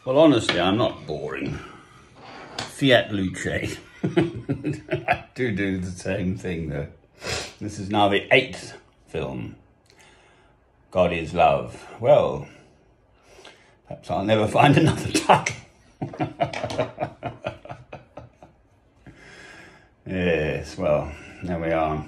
Well, honestly, I'm not boring. Fiat Luce. I do the same thing, though. This is now the 8th film. God is Love. Well, perhaps I'll never find another title. Yes, well, there we are.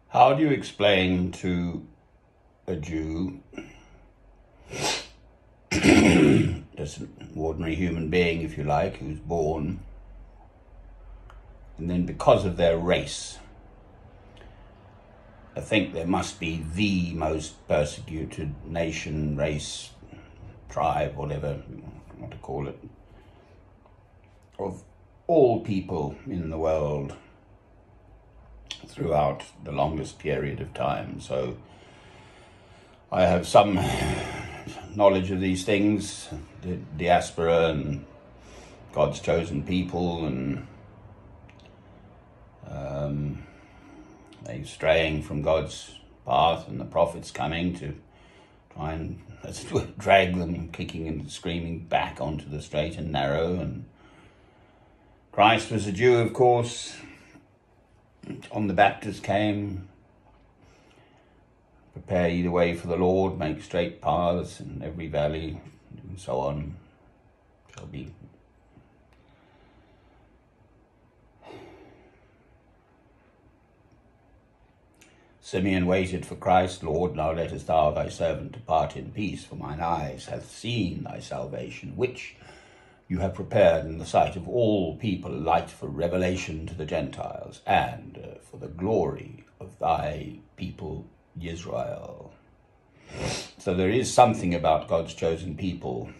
How do you explain to a Jew, just an ordinary human being, if you like, who's born, and then because of their race, I think there must be the most persecuted nation, race, tribe, whatever you want to call it, of all people in the world throughout the longest period of time. So I have some knowledge of these things, the diaspora and God's chosen people, and they straying from God's path, and the prophets coming to try and drag them kicking and screaming back onto the straight and narrow. And Christ was a Jew, of course. John the Baptist came, prepare ye the way for the Lord, make straight paths in every valley, and so on, shall be. Simeon waited for Christ. Lord, now lettest thou thy servant depart in peace, for mine eyes hath seen thy salvation, which you have prepared in the sight of all people, a light for revelation to the Gentiles, and for the glory of thy people Israel. So there is something about God's chosen people,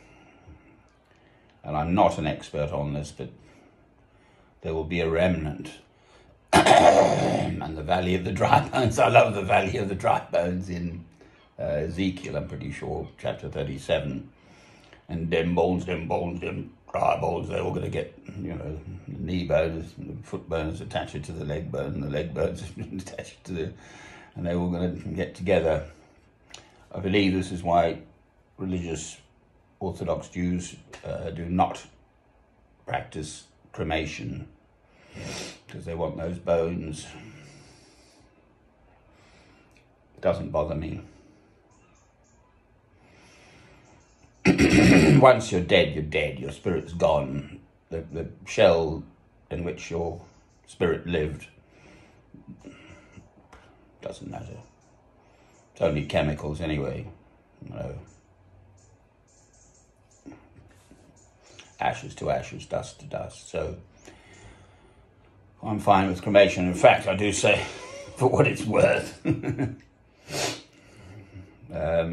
and I'm not an expert on this, but there will be a remnant. And the Valley of the Dry Bones, I love the Valley of the Dry Bones in Ezekiel, I'm pretty sure, chapter 37. And them bones, them dry bones, they're all going to get, the knee bones, the foot bones attached to the leg bone, and the leg bones attached to the, and they're all going to get together. I believe this is why religious Orthodox Jews do not practice cremation, because they want those bones. It doesn't bother me. Once you're dead, you're dead. Your spirit's gone. The shell in which your spirit lived doesn't matter. It's only chemicals anyway. Ashes to ashes, dust to dust. So I'm fine with cremation. In fact, I do say, for what it's worth,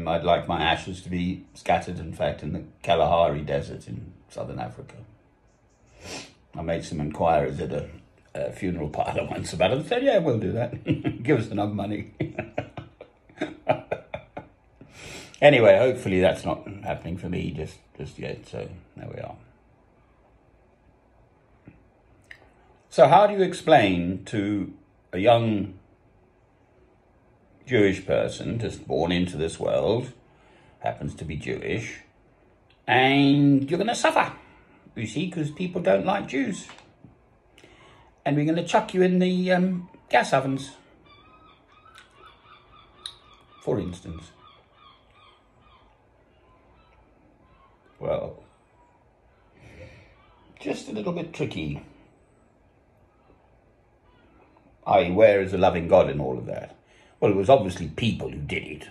I'd like my ashes to be scattered, in fact, in the Kalahari Desert in southern Africa. I made some inquiries at a funeral parlour once about it, and said, yeah, we'll do that. Give us enough money. Anyway, hopefully that's not happening for me just yet, so there we are. So how do you explain to a young Jewish person just born into this world, happens to be Jewish, and you're going to suffer, you see, because people don't like Jews, and we're going to chuck you in the gas ovens, for instance? Well, just a little bit tricky. i.e., where is the loving God in all of that? Well, it was obviously people who did it.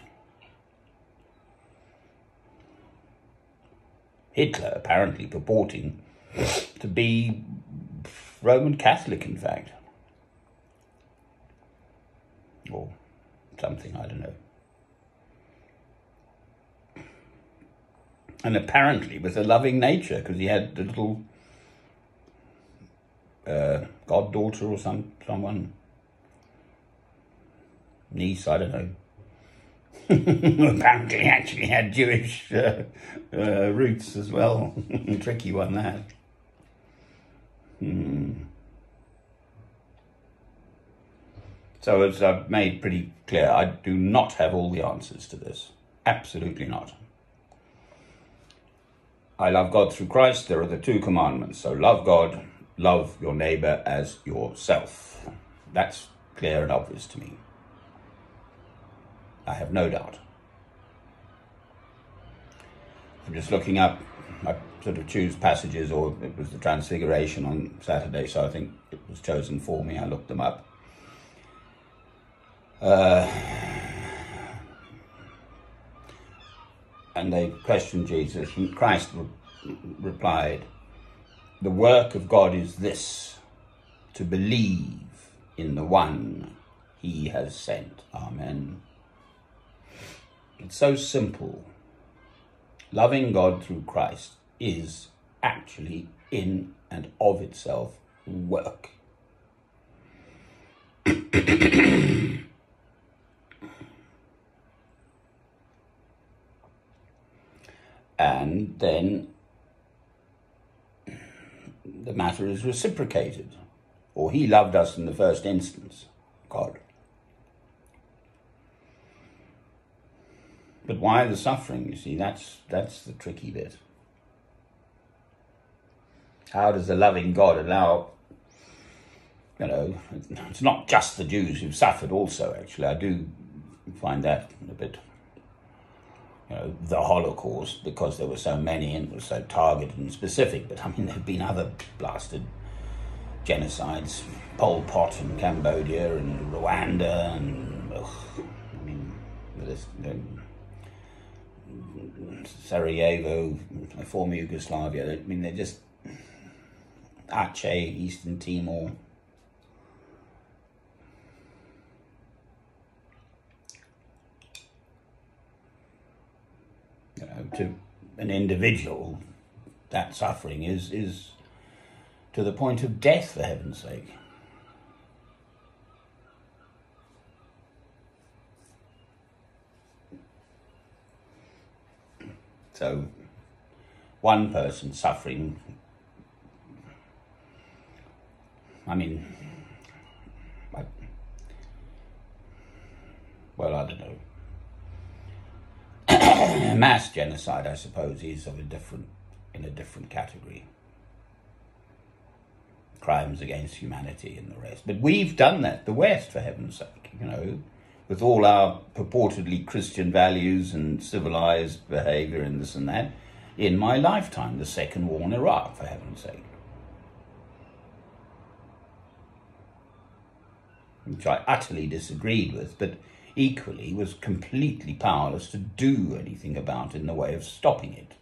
Hitler apparently purporting to be Roman Catholic, in fact. Or something, I don't know. And apparently with a loving nature, because he had a little goddaughter or someone, niece, I don't know. Apparently actually had Jewish roots as well. Tricky one, that. So as I've made pretty clear, I do not have all the answers to this. Absolutely not. I love God through Christ. There are the 2 commandments. So love God, love your neighbour as yourself. That's clear and obvious to me. I have no doubt. I'm just looking up, I sort of choose passages, or it was the Transfiguration on Saturday, so I think it was chosen for me. I looked them up. And they questioned Jesus, and Christ replied, "The work of God is this, to believe in the one he has sent." Amen. It's so simple. Loving God through Christ is actually in and of itself work. And then the matter is reciprocated. Or he loved us in the first instance, God. But why the suffering, you see? That's the tricky bit. How does the loving God allow, it's not just the Jews who've suffered also, actually. I do find that a bit, the Holocaust, because there were so many and it was so targeted and specific. But I mean, there have been other blasted genocides, Pol Pot in Cambodia and Rwanda, and Sarajevo, former Yugoslavia. I mean, they're just Aceh, Eastern Timor. To an individual, that suffering is to the point of death, for heaven's sake. So, one person suffering, I don't know. Mass genocide, I suppose, is in a different category. Crimes against humanity and the rest. But we've done that, the West, for heaven's sake, with all our purportedly Christian values and civilized behavior and this and that, in my lifetime, the second war in Iraq, for heaven's sake. Which I utterly disagreed with, but equally was completely powerless to do anything about in the way of stopping it.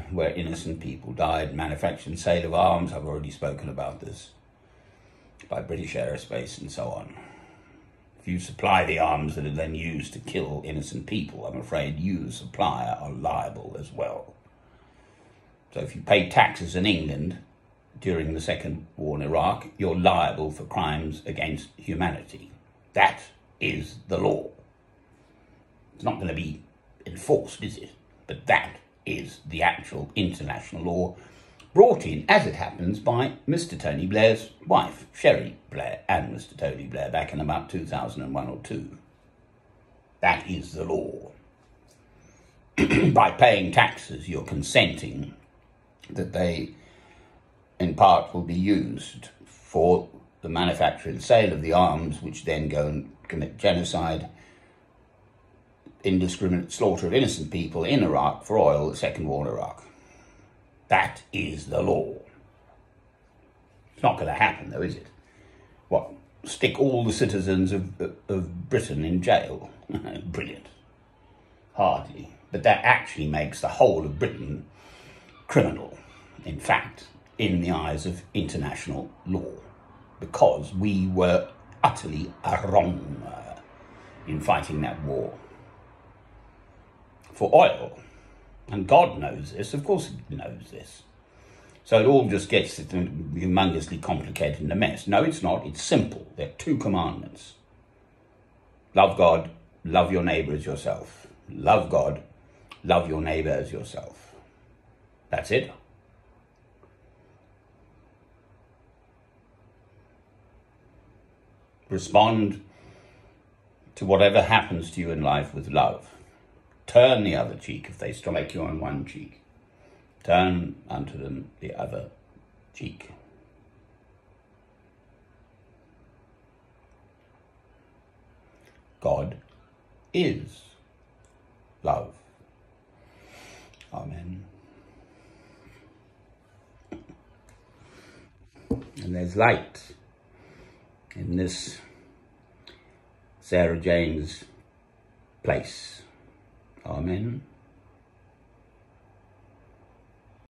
Where innocent people died, manufacture and sale of arms, I've already spoken about this, by British Aerospace and so on. If you supply the arms that are then used to kill innocent people, I'm afraid you, the supplier, are liable as well. So if you pay taxes in England during the second war in Iraq, you're liable for crimes against humanity. That is the law. It's not going to be enforced, is it? But that is the actual international law, brought in, as it happens, by Mr. Tony Blair's wife, Sherry Blair, and Mr. Tony Blair back in about 2001 or 2. That is the law. By paying taxes, you're consenting that they, in part, will be used for the manufacture and sale of the arms, which then go and commit genocide, indiscriminate slaughter of innocent people in Iraq for oil, the second war in Iraq. That is the law. It's not going to happen, though, is it? What, stick all the citizens of Britain in jail? Brilliant. Hardly. But that actually makes the whole of Britain criminal, in fact, in the eyes of international law, because we were utterly wrong in fighting that war for oil. And God knows this, of course he knows this. So it all just gets humongously complicated and a mess. No, it's not. It's simple. There are 2 commandments. Love God, love your neighbour as yourself. Love God, love your neighbour as yourself. That's it. Respond to whatever happens to you in life with love. Turn the other cheek if they strike you on one cheek. Turn unto them the other cheek. God is love. Amen. And there's light in this Sarah Jane's place. Amen.